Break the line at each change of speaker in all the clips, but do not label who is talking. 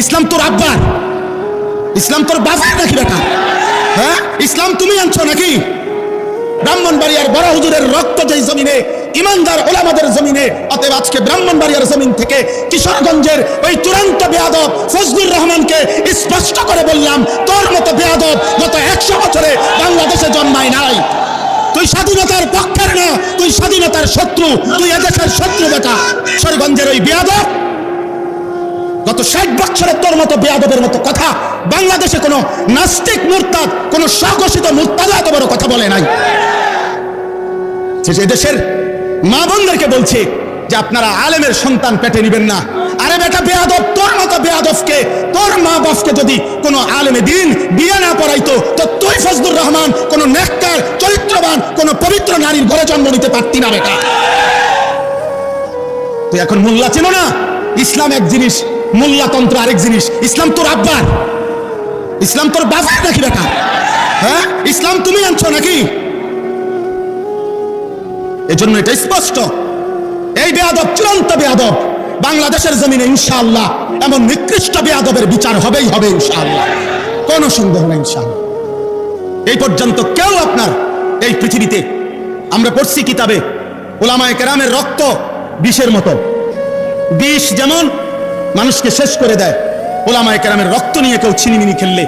ইসলাম তোর আব্বার, ইসলাম তোর বাবার নাকি বেটা? হ্যাঁ, ইসলাম তুমি আনছো নাকি? ব্রাহ্মণবাড়িয়ার বড় হুজুরের রক্ত যেই জমিনে, ইমানদার ওলামাদের জমিনে, অতএব আজকে ব্রাহ্মণবাড়িয়ার জমিন থেকে কিশোরগঞ্জের ওই চূড়ান্ত বেয়াদব ফজলুর রহমানকে স্পষ্ট করে বললাম, তোর মতো বেয়াদব গত 100 বছরে বাংলাদেশে জন্মায় নাই। তুই স্বাধীনতার পক্ষের না, তুই স্বাধীনতার শত্রু, তুই এদেশের শত্রু বেটা। কিশোরগঞ্জের ওই বেয়াদব গত 60 বছরে তোর মতো বেয়াদবের মতো কথা বাংলাদেশে কোনো নাস্তিক মুরতাদ, কোনো স্বঘোষিত মুরতাদ এত বড় কথা বলে নাই। দেশের মা বোনদেরকে বলছে যে আপনারা আলেমের সন্তান পেটে নিবেন না। আরে বেটা বেয়াদব, তোর মতো বেয়াদবকে, তোর মা বাপকে যদি কোনো আলেমে দিন বিয়ে না পড়াইতো, তো তুই ফজলুর রহমান কোনো নেককার চরিত্রবান কোনো পবিত্র নারীর ঘরে জন্ম নিতে পারতি না বেটা। তুই এখন মোল্লা চেনো না? ইসলাম এক জিনিস, মোল্লাতন্ত্র আরেক জিনিস। ইসলাম তোর আব্বার, ইসলাম তোর বাবার নাকি বেটা? হ্যাঁ, ইসলাম তুমি আনছো নাকি? এজন্য এটা স্পষ্ট, এই বেয়াদব চূড়ান্ত বেয়াদব। বাংলাদেশের জমিনে ইনশাআল্লাহ এমন নিকৃষ্ট বেয়াদবের বিচার হবেই হবে ইনশাআল্লাহ, কোনো সন্দেহ নেই ইনশাআল্লাহ। এই পর্যন্ত কেউ আপনার এই পৃথিবীতে, আমরা পড়ছি কিতাবে, উলামায়ে কেরামের রক্ত বিষের মতো, বিষ যেমন মানুষকে শেষ করে দেয়, উলামায়ে কেরামের রক্ত নিয়ে কেউ ছিনিমিনি খেললে,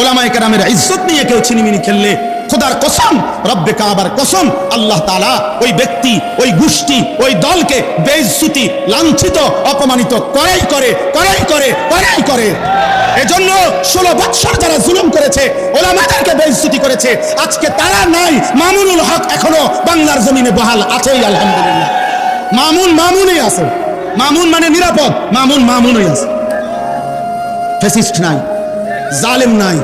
উলামায়ে কেরামের ইজ্জত নিয়ে কেউ ছিনিমিনি খেললে, খোদার কসম, রব্বে কাবার কসম, আল্লাহ তাআলা ওই ব্যক্তি, ওই গোষ্ঠী, ওই দলকে বেইজ্জতি, লাঞ্ছিত, অপমানিত করাই করে। এজন্য 16 বছর যারা জুলুম করেছে, ওলামাদেরকে বেইজ্জতি করেছে, আজকে তারা নাই। মামুনুল হক এখনো বাংলার জমিনে বহাল আছেই আলহামদুলিল্লাহ। মামুনই আছে। মামুন মানে নিরাপদ, মামুনই আছে। ফ্যাসিস্ট নাই, জালেম নাই,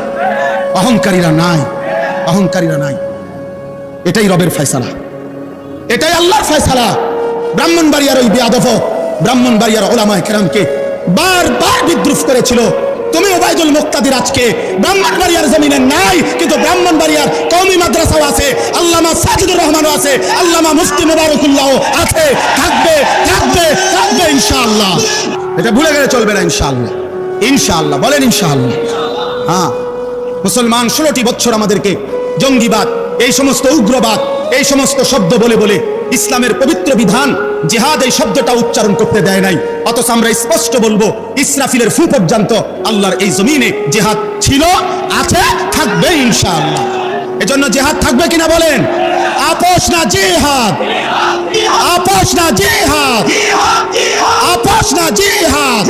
অহংকারীরা নাই। এটাই রবের ফয়সালা, এটাই আল্লাহর ফয়সালা। ব্রাহ্মণবাড়িয়ার ওই বেয়াদব, ব্রাহ্মণবাড়িয়ার উলামায়ে কেরামকে বারবার বিদ্রুপ করেছিল। তুমি ওবায়দুল মুক্তাদির আজকে ব্রাহ্মণবাড়িয়ার জমিনে নাই, কিন্তু ব্রাহ্মণবাড়িয়ার কওমি মাদ্রাসাও আছে, আল্লামা সাজিদুর রহমানও আছে, আল্লামা মুফতি মুবারকুল্লাহ আছে, থাকবে ইনশাআল্লাহ। এটা ভুলে গেলে চলবে না ইনশাআল্লাহ। বলেন ইনশাআল্লাহ। হ্যাঁ, মুসলমান 16টি বছর আমাদেরকে জঙ্গিবাদ, এই সমস্ত উগ্রবাদ, এই সমস্ত শব্দ বলে ইসলামের পবিত্র বিধান জিহাদ এই শব্দটা উচ্চারণ করতে দেয় নাই। অথচ আমরা স্পষ্ট বলবো, ইসরাফিলের ফু পর্যন্ত আল্লাহর এই জমিনে জিহাদ ছিল, আছে, থাকবে ইনশাআল্লাহ। এজন্য জিহাদ থাকবে কিনা বলেন? আপোষ না জিহাদ, আপোষ না জিহাদ, আপোষ না জিহাদ।